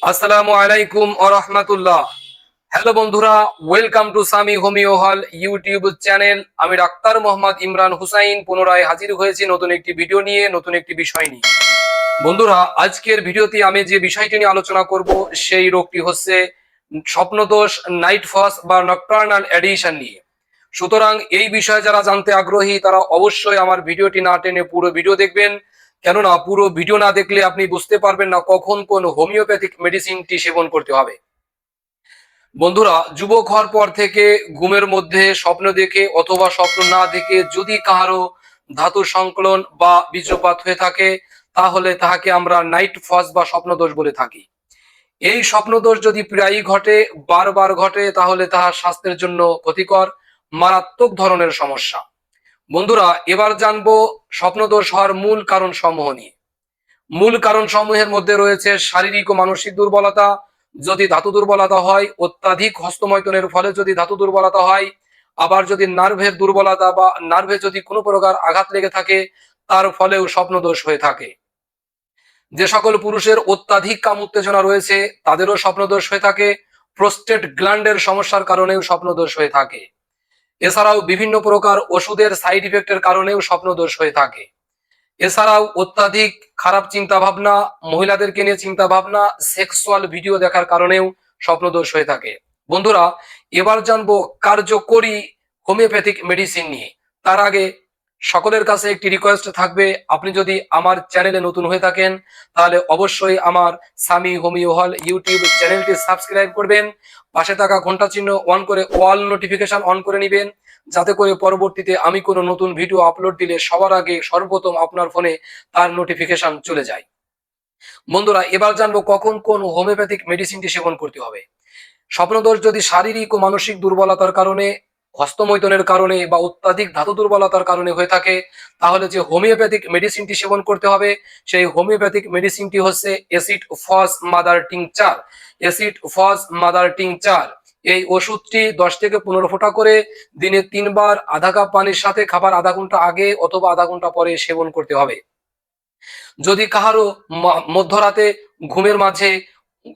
আসসালামু আলাইকুম ওয়া রাহমাতুল্লাহ। হ্যালো বন্ধুরা, welcome to Sami homeo hall YouTube channel. আমি ডাক্তার মোহাম্মদ ইমরান হুসাইন পুনরায় হাজির হয়েছি নতুন একটি ভিডিও নিয়ে, নতুন একটি বিষয় নিয়ে। বন্ধুরা, আজকের ভিডিওতে আমি যে বিষয়টি নিয়ে আলোচনা করব সেই রোগটি হচ্ছে স্বপ্নদোষ, নাইট ফস বা নকটার্নাল অ্যাডিশন নিয়ে। সুতরাং এই বিষয়ে যারা জানতে আগ্রহী তারা অবশ্যই আমার ভিডিওটি না টেনে পুরো ভিডিও দেখবেন, কেননা পুরো ভিডিও না দেখলে আপনি বুঝতে পারবেন না কখন কোন হোমিওপ্যাথিক মেডিসিনটি সেবন করতে হবে। বন্ধুরা, যুবক হওয়ার পর থেকে ঘুমের মধ্যে স্বপ্ন দেখে অথবা স্বপ্ন না দেখে যদি কাহারো ধাতু সংকলন বা বীর্যপাত হয়ে থাকে, তাহলে তাহাকে আমরা নাইট ফস বা স্বপ্নদোষ বলে থাকি। এই স্বপ্নদোষ যদি প্রায়ই ঘটে, বারবার ঘটে, তাহলে তাহা স্বাস্থ্যের জন্য ক্ষতিকর, মারাত্মক ধরনের সমস্যা। বন্ধুরা, এবার জানবো স্বপ্নদোষ হওয়ার মূল কারণ সমূহ নিয়ে। মূল কারণ সমূহের মধ্যে রয়েছে শারীরিক ও মানসিক দুর্বলতা। যদি ধাতু দুর্বলতা হয়, অত্যাধিক হস্তমৈথুনের ফলে যদি ধাতু দুর্বলতা হয়, আবার যদি নার্ভের দুর্বলতা বা নার্ভে যদি কোনো প্রকার আঘাত লেগে থাকে, তার ফলেও স্বপ্নদোষ হয়ে থাকে। যে সকল পুরুষের অত্যাধিক কাম উত্তেজনা রয়েছে তাদেরও স্বপ্নদোষ হয়ে থাকে। প্রোস্টেট গ্ল্যান্ডের সমস্যার কারণেও স্বপ্নদোষ হয়ে থাকে। এছাড়াও বিভিন্ন প্রকার ওষুধের সাইড ইফেক্টের কারণেও স্বপ্নদোষ হয়ে থাকে। এছাড়াও অত্যাধিক খারাপ চিন্তা ভাবনা, মহিলাদেরকে নিয়ে চিন্তা ভাবনা, সেক্সুয়াল ভিডিও দেখার কারণেও স্বপ্নদোষ হয়ে থাকে। বন্ধুরা, এবার জানবো কার্যকরী হোমিওপ্যাথিক মেডিসিন নিয়ে। তার আগে সকলের কাছে একটি রিকোয়েস্ট থাকবে, আপনি যদি আমার চ্যানেলে নতুন হয়ে থাকেন তাহলে অবশ্যই আমার সামি হোমিও হল ইউটিউব চ্যানেলটি সাবস্ক্রাইব করবেন। পাশে থাকা ঘন্টা চিহ্ন অন করে অল নোটিফিকেশন অন করে নেবেন, যাতে করে পরবর্তীতে আমি কোনো নতুন ভিডিও আপলোড দিলে সবার আগে সর্বপ্রথম আপনার ফোনে তার নোটিফিকেশন চলে যায়। বন্ধুরা, এবার জানবো কখন কোন হোমিওপ্যাথিক মেডিসিনটি সেবন করতে হবে। স্বপ্নদোষ যদি শারীরিক ও মানসিক দুর্বলতার কারণে, হস্তমৈথুনের কারণে বা অত্যাধিক ধাতু দুর্বলতার কারণে হয়ে থাকে, তাহলে যে হোমিওপ্যাথিক মেডিসিনটি সেবন করতে হবে সেই হোমিওপ্যাথিক মেডিসিনটি হচ্ছে অ্যাসিড ফস মাদার টিংচার। অ্যাসিড ফস মাদার টিংচার এই ওষুধটি 10 থেকে 15 ফোঁটা করে দিনে 3 বার আধা কাপ পানির সাথে খাবার আধা ঘন্টা আগে অথবা আধা ঘন্টা পরে সেবন করতে হবে। যদি কাহারো মধ্যরাতে ঘুমের মাঝে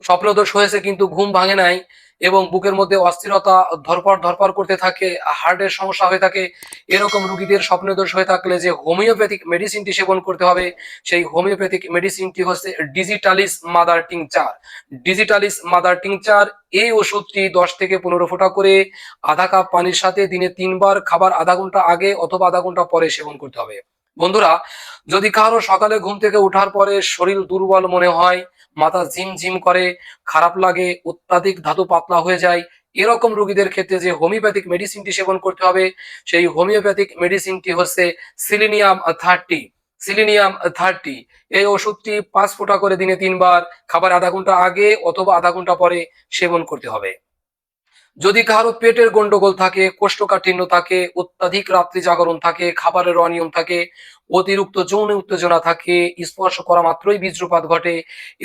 স্বপ্নদোষ হয়েছে কিন্তু ঘুম ভাঙে নাই এবং বুকের মধ্যে অস্থিরতা ধরপড় ধরপড় করতে থাকে, হার্টের সমস্যা হয়ে থাকে, এরকম রোগীদের স্বপ্নদোষ হয়ে থাকলে যে হোমিওপ্যাথিক মেডিসিনটি সেবন করতে হবে সেই হোমিওপ্যাথিক মেডিসিনটি হচ্ছে digitalis mother tincture. Digitalis mother tincture এই ওষুধটি 10 থেকে 15 ফোঁটা করে আধা কাপ পানির সাথে দিনে 3 বার খাবার আধা ঘন্টা আগে অথবা আধা ঘন্টা পরে সেবন করতে হবে। বন্ধুরা, যদি কারো সকালে ঘুম থেকে ওঠার পরে শরীর দুর্বল মনে হয়, মাথা ঝিমঝিম করে, খারাপ লাগে, অত্যাধিক ধাতু পাতলা হয়ে যায়, এরকম রোগীদের ক্ষেত্রে যে হোমিওপ্যাথিক মেডিসিনটি সেবন করতে হবে সেই হোমিওপ্যাথিক মেডিসিনটি হচ্ছে সিলিনিয়াম 30। সিলিনিয়াম 30 এই ওষুধটি 5 ফোঁটা করে দিনে 3 বার খাবার আধা ঘন্টা আগে অথবা আধা ঘন্টা পরে সেবন করতে হবে। যদি কারো পেটের গন্ডগোল থাকে, কোষ্ঠকাঠিন্য থাকে, অত্যাধিক রাত্রি জাগরণ থাকে, খাবারের অনিয়ম থাকে, অতিরিক্ত যৌন উত্তেজনা থাকে, স্পর্শ করা মাত্রই বীর্যপাত ঘটে,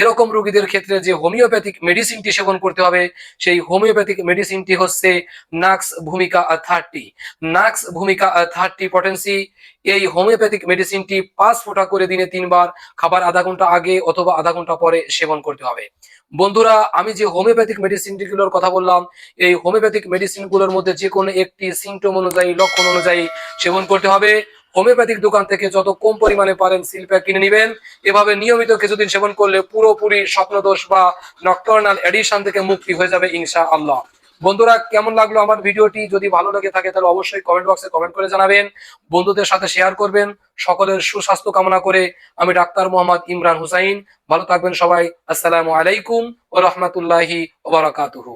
এরকম রোগীদের ক্ষেত্রে যে হোমিওপ্যাথিক মেডিসিনটি সেবন করতে হবে সেই হোমিওপ্যাথিক মেডিসিনটি হচ্ছে নাক্স ভূমিকা 30। নাক্স ভূমিকা 30 পটেন্সি এই হোমিওপ্যাথিক মেডিসিনটি 5 ফোঁটা করে দিনে 3 বার খাবার আধা ঘন্টা আগে অথবা আধা ঘন্টা পরে সেবন করতে হবে। বন্ধুরা, আমি যে হোমিওপ্যাথিক মেডিসিনগুলোর কথা বললাম এই হোমিওপ্যাথিক মেডিসিনগুলোর মধ্যে যে কোনো একটি সিমটম অনুযায়ী, লক্ষণ অনুযায়ী সেবন করতে হবে। হোমিওপ্যাথিক দোকান থেকে যত কম পরিমাণে পারেন সিল প্যাক কিনে নেবেন। এভাবে নিয়মিত কিছুদিন সেবন করলে পুরোপুরি স্বপ্নদোষ বা নকটার্নাল অ্যাডিশন থেকে মুক্তি হয়ে যাবে ইনশাআল্লাহ। বন্ধুরা, কেমন লাগলো আমার ভিডিওটি? যদি ভালো লেগে থাকে তাহলে অবশ্যই কমেন্ট বক্সে কমেন্ট করে জানাবেন, বন্ধুদের সাথে শেয়ার করবেন। সকলের সুস্বাস্থ্য কামনা করে আমি ডাক্তার মোহাম্মদ ইমরান হুসাইন। ভালো থাকবেন সবাই। আসসালামু আলাইকুম ওয়া রাহমাতুল্লাহি ওয়া বারাকাতুহু।